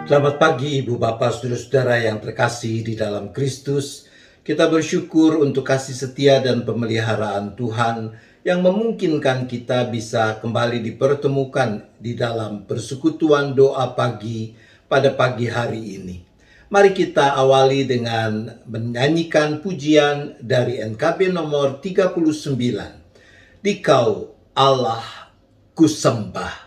Selamat pagi Ibu Bapak Saudara-saudara yang terkasih di dalam Kristus. Kita bersyukur untuk kasih setia dan pemeliharaan Tuhan yang memungkinkan kita bisa kembali dipertemukan di dalam persekutuan doa pagi pada pagi hari ini. Mari kita awali dengan menyanyikan pujian dari NKB nomor 39. Dikau Allah kusembah.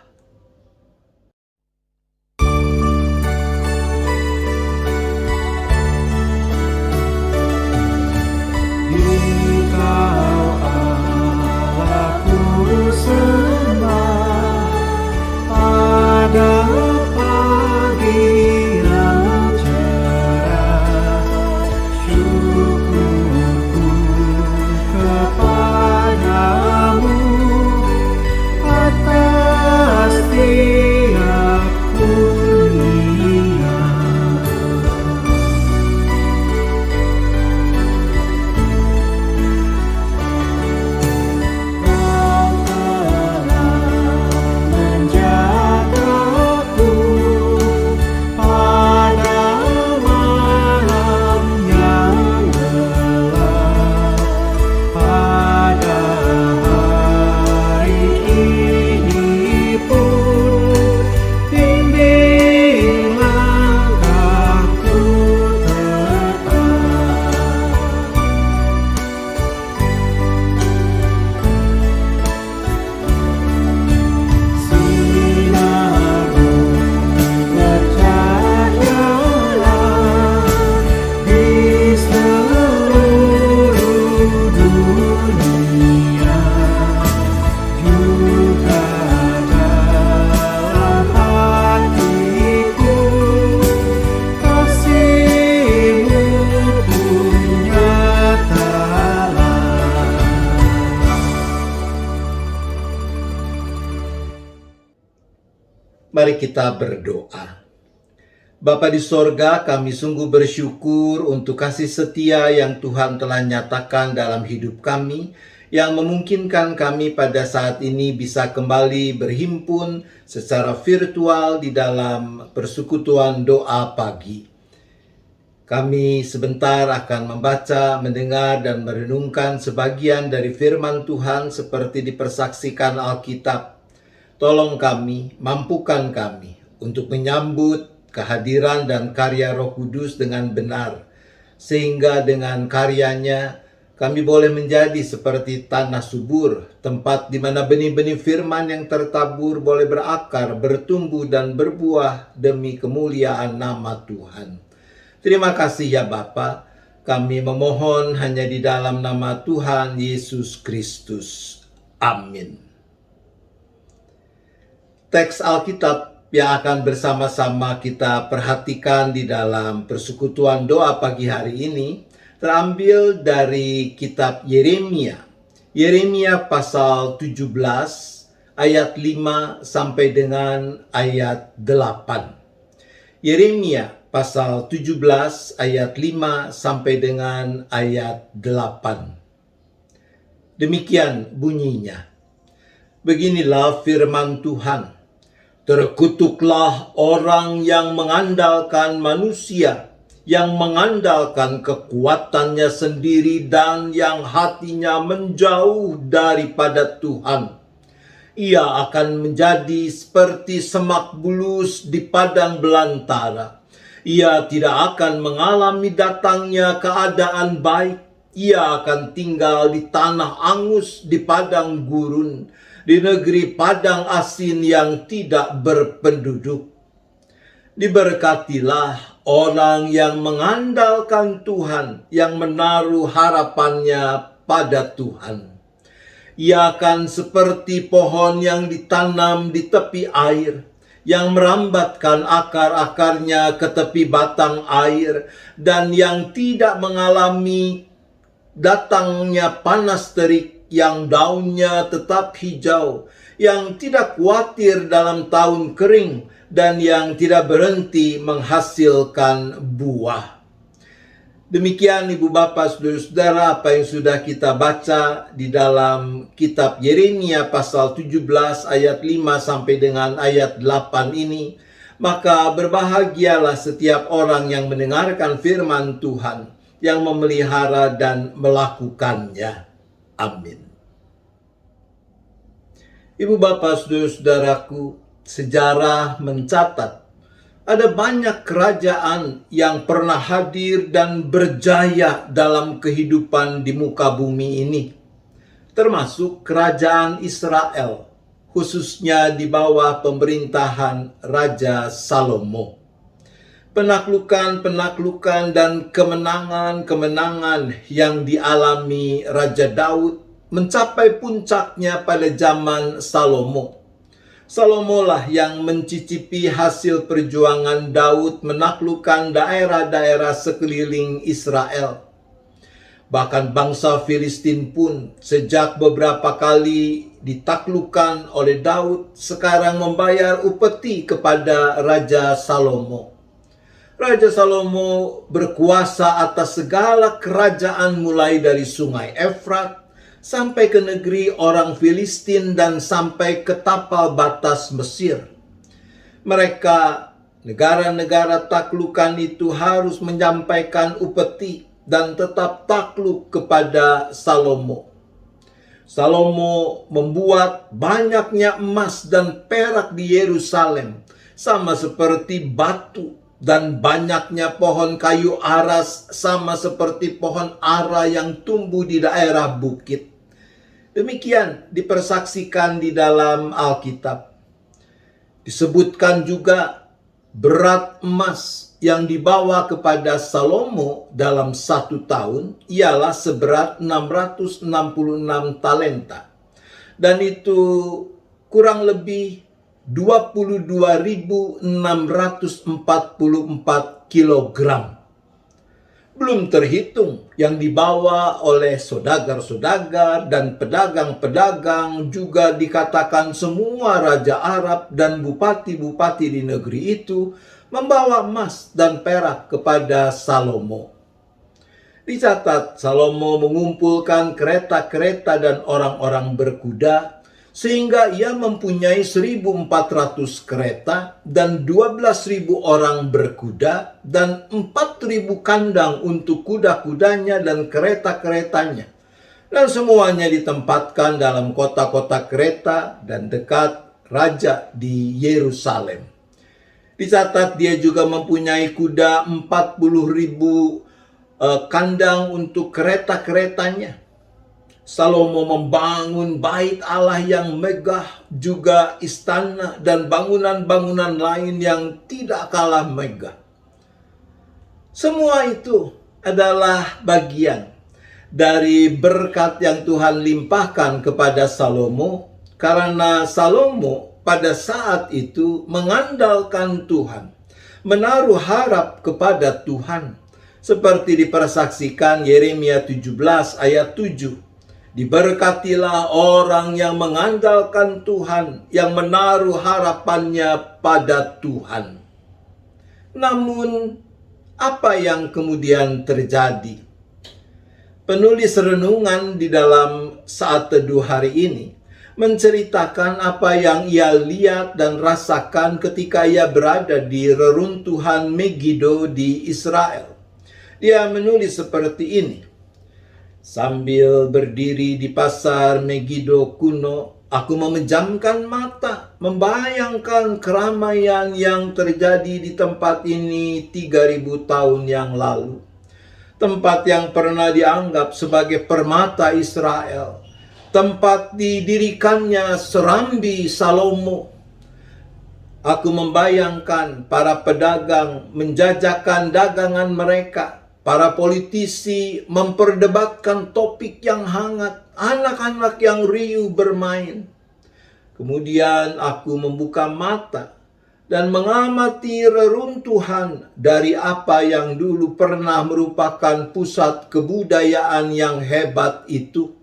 Mari kita berdoa. Bapa di sorga, kami sungguh bersyukur untuk kasih setia yang Tuhan telah nyatakan dalam hidup kami, yang memungkinkan kami pada saat ini bisa kembali berhimpun secara virtual di dalam persekutuan doa pagi. Kami sebentar akan membaca, mendengar, dan merenungkan sebagian dari firman Tuhan seperti dipersaksikan Alkitab. Tolong kami, mampukan kami untuk menyambut kehadiran dan karya Roh Kudus dengan benar, sehingga dengan karyanya kami boleh menjadi seperti tanah subur, tempat di mana benih-benih firman yang tertabur boleh berakar, bertumbuh, dan berbuah demi kemuliaan nama Tuhan. Terima kasih ya Bapa, kami memohon hanya di dalam nama Tuhan Yesus Kristus. Amin. Teks Alkitab yang akan bersama-sama kita perhatikan di dalam persekutuan doa pagi hari ini terambil dari kitab Yeremia. Yeremia pasal 17 ayat 5 sampai dengan ayat 8. Yeremia pasal 17 ayat 5 sampai dengan ayat 8. Demikian bunyinya. Beginilah firman Tuhan. Terkutuklah orang yang mengandalkan manusia, yang mengandalkan kekuatannya sendiri dan yang hatinya menjauh daripada Tuhan. Ia akan menjadi seperti semak bulus di padang belantara. Ia tidak akan mengalami datangnya keadaan baik. Ia akan tinggal di tanah angus di padang gurun, di negeri padang asin yang tidak berpenduduk. Diberkatilah orang yang mengandalkan Tuhan, yang menaruh harapannya pada Tuhan. Ia akan seperti pohon yang ditanam di tepi air, yang merambatkan akar-akarnya ke tepi batang air, dan yang tidak mengalami datangnya panas terik, yang daunnya tetap hijau, yang tidak khawatir dalam tahun kering, dan yang tidak berhenti menghasilkan buah. Demikian Ibu Bapak Saudara-saudara apa yang sudah kita baca di dalam kitab Yeremia pasal 17 ayat 5 sampai dengan ayat 8 ini Maka berbahagialah setiap orang yang mendengarkan firman Tuhan, yang memelihara dan melakukannya. Amin. Ibu bapak saudara-saudaraku, sejarah mencatat ada banyak kerajaan yang pernah hadir dan berjaya dalam kehidupan di muka bumi ini, termasuk kerajaan Israel, khususnya di bawah pemerintahan Raja Salomo. Penaklukan dan kemenangan yang dialami Raja Daud mencapai puncaknya pada zaman Salomo. Salomo lah yang mencicipi hasil perjuangan Daud menaklukkan daerah-daerah sekeliling Israel. Bahkan bangsa Filistin pun sejak beberapa kali ditaklukkan oleh Daud, sekarang membayar upeti kepada Raja Salomo. Raja Salomo berkuasa atas segala kerajaan mulai dari sungai Efrat sampai ke negeri orang Filistin dan sampai ke tapal batas Mesir. Mereka, negara-negara taklukan itu harus menyampaikan upeti dan tetap takluk kepada Salomo. Salomo membuat banyaknya emas dan perak di Yerusalem, sama seperti batu, dan banyaknya pohon kayu aras sama seperti pohon ara yang tumbuh di daerah bukit. Demikian dipersaksikan di dalam Alkitab. Disebutkan juga berat emas yang dibawa kepada Salomo dalam 1 tahun ialah seberat 666 talenta. Dan itu kurang lebih 22.644 kilogram. Belum terhitung yang dibawa oleh saudagar-saudagar dan pedagang-pedagang, juga dikatakan semua raja Arab dan bupati-bupati di negeri itu membawa emas dan perak kepada Salomo. Dicatat Salomo mengumpulkan kereta-kereta dan orang-orang berkuda, sehingga ia mempunyai 1.400 kereta dan 12.000 orang berkuda dan 4.000 kandang untuk kuda-kudanya dan kereta-keretanya. Dan semuanya ditempatkan dalam kota-kota kereta dan dekat raja di Yerusalem. Dicatat dia juga mempunyai kuda 40.000 kandang untuk kereta-keretanya. Salomo membangun bait Allah yang megah, juga istana dan bangunan-bangunan lain yang tidak kalah megah. Semua itu adalah bagian dari berkat yang Tuhan limpahkan kepada Salomo, karena Salomo pada saat itu mengandalkan Tuhan, menaruh harap kepada Tuhan, seperti dipersaksikan Yeremia 17 ayat 7. Diberkatilah orang yang mengandalkan Tuhan, yang menaruh harapannya pada Tuhan. Namun, apa yang kemudian terjadi? Penulis renungan di dalam saat teduh hari ini menceritakan apa yang ia lihat dan rasakan ketika ia berada di reruntuhan Megiddo di Israel. Dia menulis seperti ini: sambil berdiri di pasar Megiddo kuno, aku memejamkan mata, membayangkan keramaian yang terjadi di tempat ini 3.000 tahun yang lalu. Tempat yang pernah dianggap sebagai permata Israel. Tempat didirikannya Serambi Salomo. Aku membayangkan para pedagang menjajakan dagangan mereka. Para politisi memperdebatkan topik yang hangat, anak-anak yang riuh bermain. Kemudian aku membuka mata dan mengamati reruntuhan dari apa yang dulu pernah merupakan pusat kebudayaan yang hebat itu.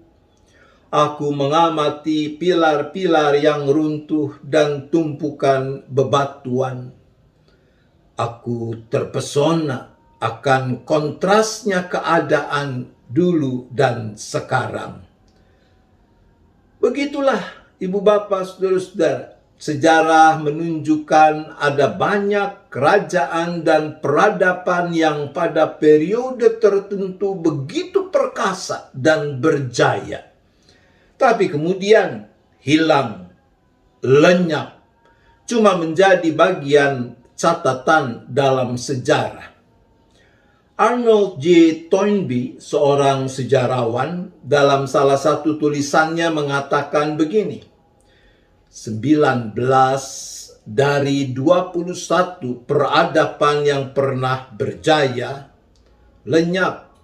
Aku mengamati pilar-pilar yang runtuh dan tumpukan bebatuan. Aku terpesona akan kontrasnya keadaan dulu dan sekarang. Begitulah ibu bapak, saudara-saudara, sejarah menunjukkan ada banyak kerajaan dan peradaban yang pada periode tertentu begitu perkasa dan berjaya, tapi kemudian hilang, lenyap, cuma menjadi bagian catatan dalam sejarah. Arnold J. Toynbee, seorang sejarawan, dalam salah satu tulisannya mengatakan begini: 19 dari 21 peradaban yang pernah berjaya lenyap,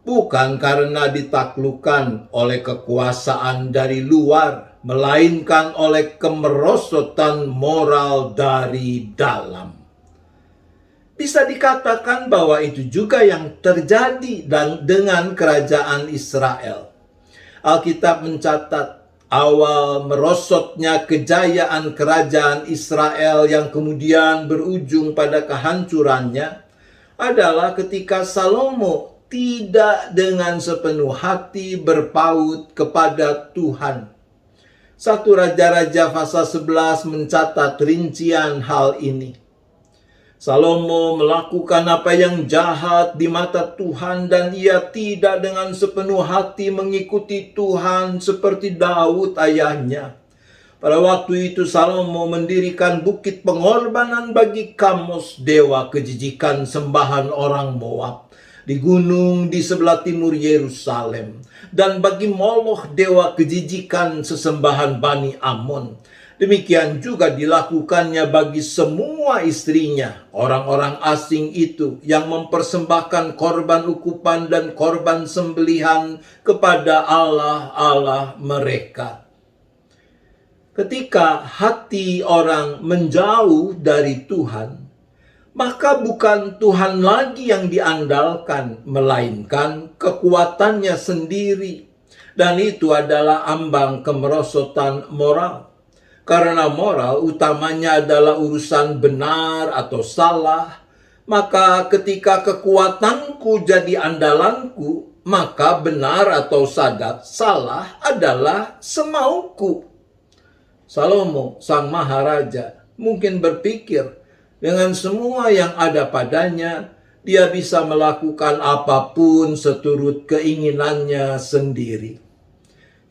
bukan karena ditaklukkan oleh kekuasaan dari luar, melainkan oleh kemerosotan moral dari dalam. Bisa dikatakan bahwa itu juga yang terjadi dengan kerajaan Israel. Alkitab mencatat awal merosotnya kejayaan kerajaan Israel yang kemudian berujung pada kehancurannya adalah ketika Salomo tidak dengan sepenuh hati berpaut kepada Tuhan. 1 Raja-Raja pasal 11 mencatat rincian hal ini. Salomo melakukan apa yang jahat di mata Tuhan dan ia tidak dengan sepenuh hati mengikuti Tuhan seperti Daud ayahnya. Pada waktu itu Salomo mendirikan bukit pengorbanan bagi Kamos, dewa kejijikan sembahan orang Moab, di gunung di sebelah timur Yerusalem, dan bagi Moloch, dewa kejijikan sesembahan Bani Amon. Demikian juga dilakukannya bagi semua istrinya, orang-orang asing itu yang mempersembahkan korban ukupan dan korban sembelihan kepada Allah-Allah mereka. Ketika hati orang menjauh dari Tuhan, maka bukan Tuhan lagi yang diandalkan, melainkan kekuatannya sendiri. Dan itu adalah ambang kemerosotan moral. Karena moral utamanya adalah urusan benar atau salah, maka ketika kekuatanku jadi andalanku, maka benar atau salah adalah semauku. Salomo, sang maharaja, mungkin berpikir dengan semua yang ada padanya, dia bisa melakukan apapun seturut keinginannya sendiri.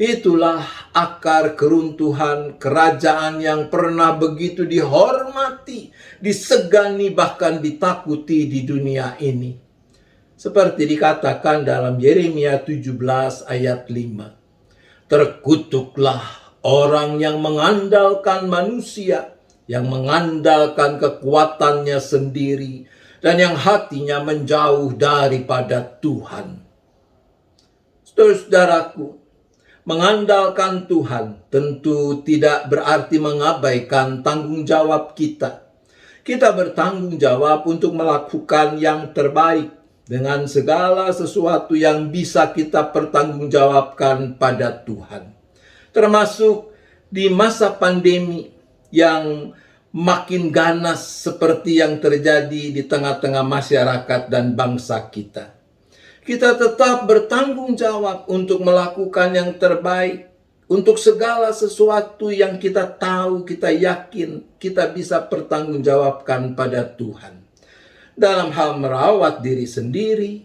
Itulah akar keruntuhan kerajaan yang pernah begitu dihormati, disegani, bahkan ditakuti di dunia ini. Seperti dikatakan dalam Yeremia 17 ayat 5. Terkutuklah orang yang mengandalkan manusia, yang mengandalkan kekuatannya sendiri, dan yang hatinya menjauh daripada Tuhan. Saudara-saudaraku, mengandalkan Tuhan tentu tidak berarti mengabaikan tanggung jawab kita. Kita bertanggung jawab untuk melakukan yang terbaik dengan segala sesuatu yang bisa kita pertanggungjawabkan pada Tuhan. Termasuk di masa pandemi yang makin ganas seperti yang terjadi di tengah-tengah masyarakat dan bangsa kita. Kita tetap bertanggung jawab untuk melakukan yang terbaik, untuk segala sesuatu yang kita tahu, kita yakin, kita bisa pertanggungjawabkan pada Tuhan. Dalam hal merawat diri sendiri,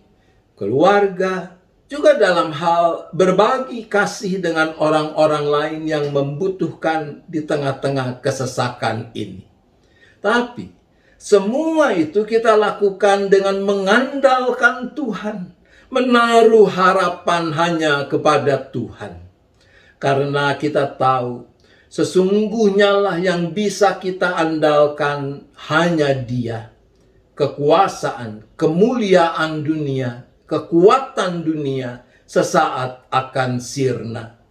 keluarga, juga dalam hal berbagi kasih dengan orang-orang lain yang membutuhkan di tengah-tengah kesesakan ini. Tapi, semua itu kita lakukan dengan mengandalkan Tuhan. Menaruh harapan hanya kepada Tuhan. Karena kita tahu, sesungguhnya lah yang bisa kita andalkan hanya Dia. Kekuasaan, kemuliaan dunia, kekuatan dunia sesaat akan sirna.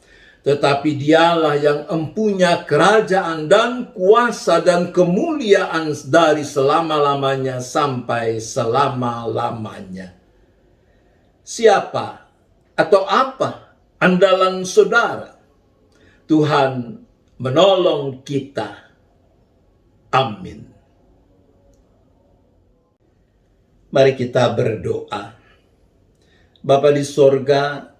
Tetapi Dialah yang empunya kerajaan dan kuasa dan kemuliaan dari selama-lamanya sampai selama-lamanya. Siapa atau apa andalan saudara? Tuhan menolong kita. Amin. Mari kita berdoa. Bapa di sorga,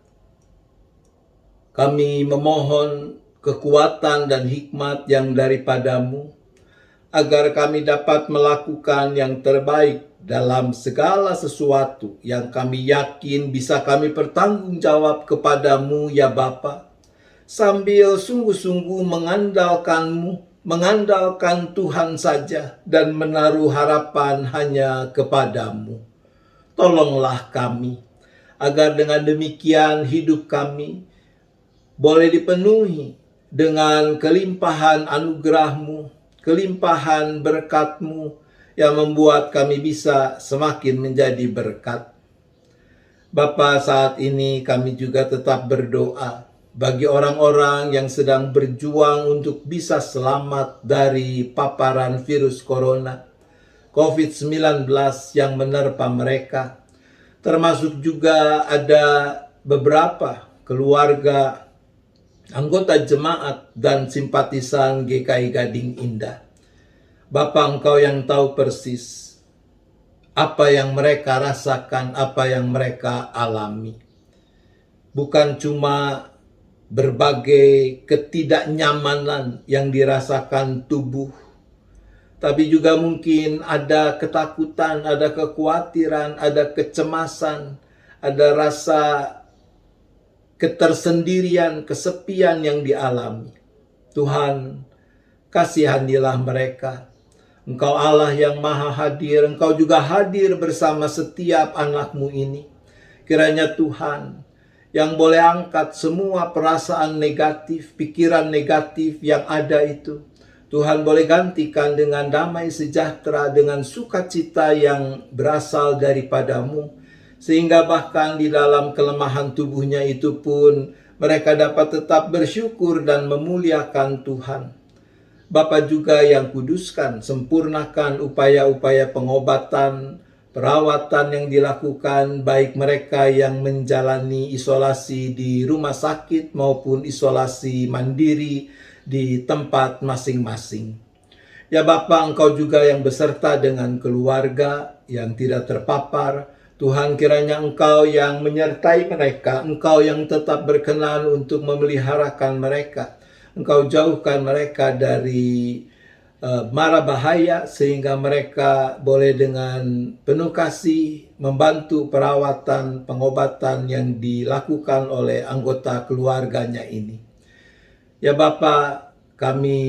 kami memohon kekuatan dan hikmat yang daripadamu, agar kami dapat melakukan yang terbaik dalam segala sesuatu yang kami yakin bisa kami pertanggungjawab kepadamu ya Bapa, sambil sungguh-sungguh mengandalkan Tuhan saja dan menaruh harapan hanya kepadamu. Tolonglah kami, agar dengan demikian hidup kami boleh dipenuhi dengan kelimpahan anugerah-Mu, kelimpahan berkat-Mu yang membuat kami bisa semakin menjadi berkat. Bapa, saat ini kami juga tetap berdoa bagi orang-orang yang sedang berjuang untuk bisa selamat dari paparan virus corona, COVID-19 yang menerpa mereka. Termasuk juga ada beberapa keluarga, anggota jemaat dan simpatisan GKI Gading Indah. Bapa, Engkau yang tahu persis apa yang mereka rasakan, apa yang mereka alami. Bukan cuma berbagai ketidaknyamanan yang dirasakan tubuh, tapi juga mungkin ada ketakutan, ada kekhawatiran, ada kecemasan, ada rasa ketersendirian, kesepian yang dialami. Tuhan, kasihanilah mereka. Engkau Allah yang maha hadir, Engkau juga hadir bersama setiap anak-Mu ini. Kiranya Tuhan yang boleh angkat semua perasaan negatif, pikiran negatif yang ada itu, Tuhan boleh gantikan dengan damai sejahtera, dengan sukacita yang berasal daripadamu, sehingga bahkan di dalam kelemahan tubuhnya itu pun mereka dapat tetap bersyukur dan memuliakan Tuhan. Bapa juga yang kuduskan, sempurnakan upaya-upaya pengobatan, perawatan yang dilakukan, baik mereka yang menjalani isolasi di rumah sakit maupun isolasi mandiri di tempat masing-masing. Ya Bapa, Engkau juga yang beserta dengan keluarga yang tidak terpapar. Tuhan, kiranya Engkau yang menyertai mereka, Engkau yang tetap berkenan untuk memeliharakan mereka. Engkau jauhkan mereka dari mara bahaya, sehingga mereka boleh dengan penuh kasih membantu perawatan, pengobatan yang dilakukan oleh anggota keluarganya ini. Ya Bapa, kami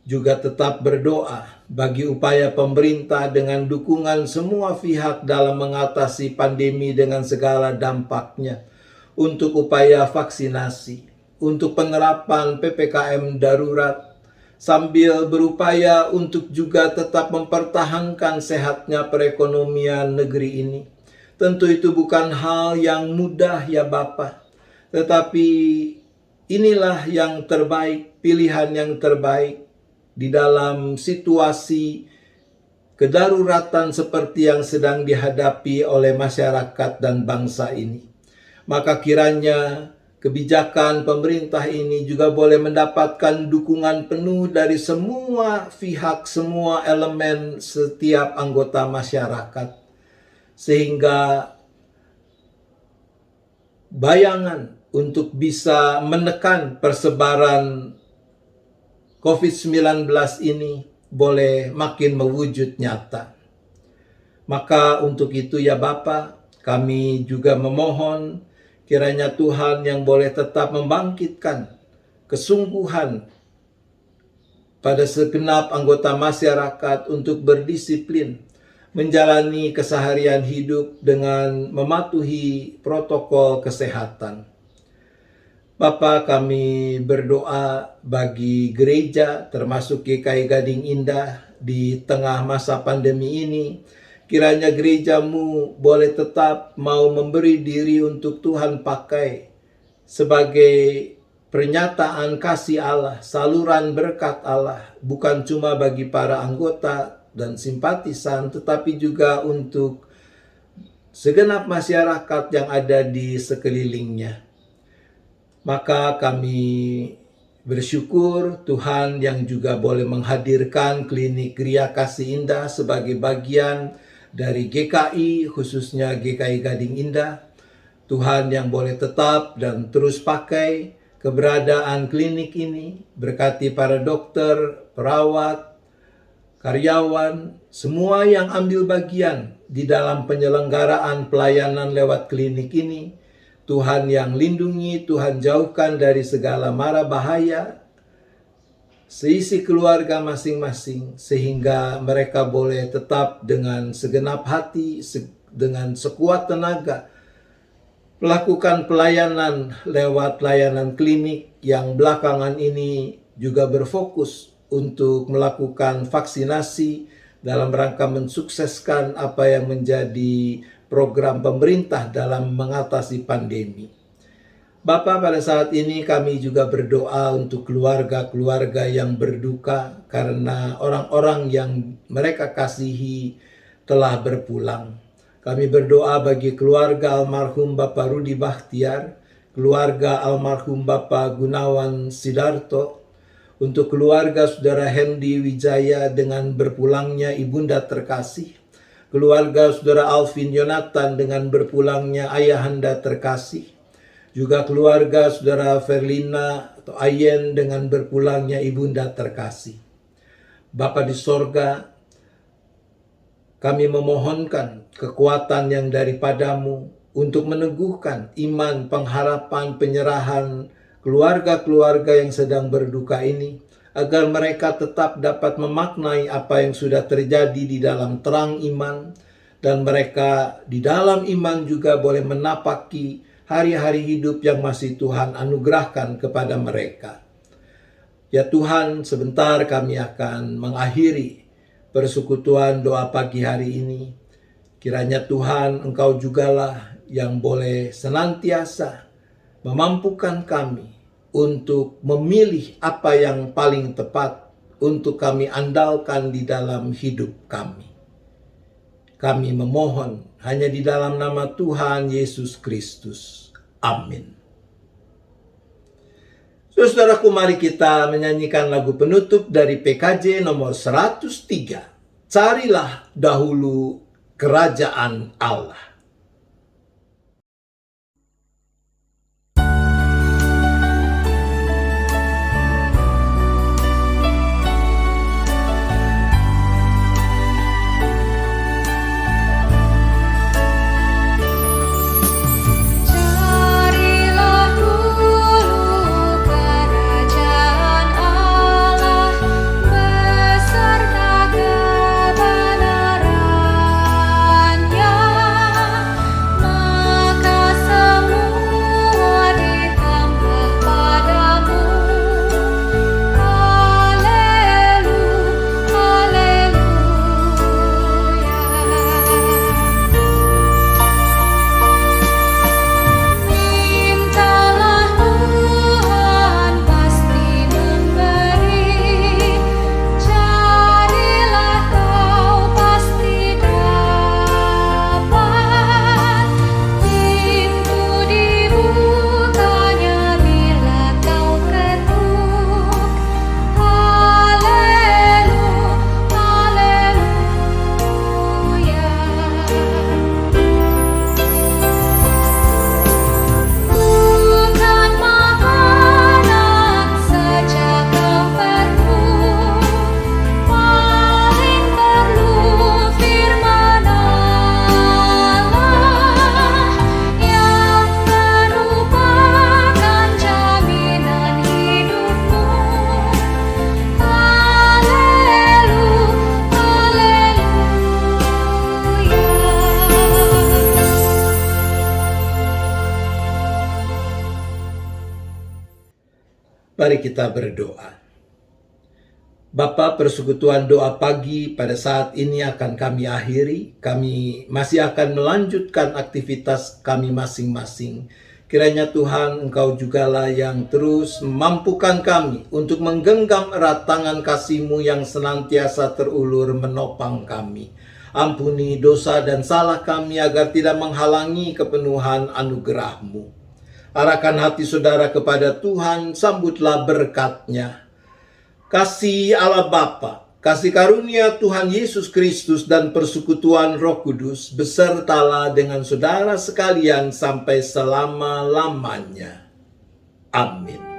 juga tetap berdoa bagi upaya pemerintah dengan dukungan semua pihak dalam mengatasi pandemi dengan segala dampaknya, untuk upaya vaksinasi, untuk penerapan PPKM darurat, sambil berupaya untuk juga tetap mempertahankan sehatnya perekonomian negeri ini. Tentu itu bukan hal yang mudah ya Bapa, tetapi inilah yang terbaik, pilihan yang terbaik di dalam situasi kedaruratan seperti yang sedang dihadapi oleh masyarakat dan bangsa ini. Maka kiranya kebijakan pemerintah ini juga boleh mendapatkan dukungan penuh dari semua pihak, semua elemen, setiap anggota masyarakat, sehingga bayangan untuk bisa menekan persebaran COVID-19 ini boleh makin mewujud nyata. Maka untuk itu ya Bapa, kami juga memohon kiranya Tuhan yang boleh tetap membangkitkan kesungguhan pada segenap anggota masyarakat untuk berdisiplin menjalani keseharian hidup dengan mematuhi protokol kesehatan. Bapa, kami berdoa bagi gereja termasuk GKI Gading Indah di tengah masa pandemi ini. Kiranya gerejamu boleh tetap mau memberi diri untuk Tuhan pakai sebagai pernyataan kasih Allah, saluran berkat Allah, bukan cuma bagi para anggota dan simpatisan, tetapi juga untuk segenap masyarakat yang ada di sekelilingnya. Maka kami bersyukur Tuhan yang juga boleh menghadirkan klinik Gria Kasih Indah sebagai bagian dari GKI, khususnya GKI Gading Indah. Tuhan yang boleh tetap dan terus pakai keberadaan klinik ini, berkati para dokter, perawat, karyawan, semua yang ambil bagian di dalam penyelenggaraan pelayanan lewat klinik ini. Tuhan yang lindungi, Tuhan jauhkan dari segala mara bahaya, seisi keluarga masing-masing, sehingga mereka boleh tetap dengan segenap hati, dengan sekuat tenaga, melakukan pelayanan lewat layanan klinik yang belakangan ini juga berfokus untuk melakukan vaksinasi dalam rangka mensukseskan apa yang menjadi program pemerintah dalam mengatasi pandemi. Bapak, pada saat ini kami juga berdoa untuk keluarga-keluarga yang berduka karena orang-orang yang mereka kasihi telah berpulang. Kami berdoa bagi keluarga almarhum Bapak Rudi Bakhtiar, keluarga almarhum Bapak Gunawan Sidarto, untuk keluarga Saudara Hendy Wijaya dengan berpulangnya Ibunda terkasih, keluarga Saudara Alvin Yonatan dengan berpulangnya Ayahanda terkasih, juga keluarga Saudara Verlina atau Ayen dengan berpulangnya Ibunda terkasih. Bapa di sorga, kami memohonkan kekuatan yang daripadamu untuk meneguhkan iman, pengharapan, penyerahan keluarga-keluarga yang sedang berduka ini, agar mereka tetap dapat memaknai apa yang sudah terjadi di dalam terang iman, dan mereka di dalam iman juga boleh menapaki hari-hari hidup yang masih Tuhan anugerahkan kepada mereka. Ya Tuhan, sebentar kami akan mengakhiri persekutuan doa pagi hari ini. Kiranya Tuhan, Engkau jugalah yang boleh senantiasa memampukan kami untuk memilih apa yang paling tepat untuk kami andalkan di dalam hidup kami. Kami memohon hanya di dalam nama Tuhan Yesus Kristus. Amin. Saudaraku, mari kita menyanyikan lagu penutup dari PKJ nomor 103. Carilah dahulu kerajaan Allah. Mari kita berdoa. Bapa, persekutuan doa pagi pada saat ini akan kami akhiri. Kami masih akan melanjutkan aktivitas kami masing-masing. Kiranya Tuhan, Engkau jugalah yang terus memampukan kami untuk menggenggam erat tangan kasih-Mu yang senantiasa terulur menopang kami. Ampuni dosa dan salah kami agar tidak menghalangi kepenuhan anugerah-Mu. Arahkan hati saudara kepada Tuhan, sambutlah berkat-Nya. Kasih Allah Bapa, kasih karunia Tuhan Yesus Kristus dan persekutuan Roh Kudus besertalah dengan saudara sekalian sampai selama-lamanya. Amin.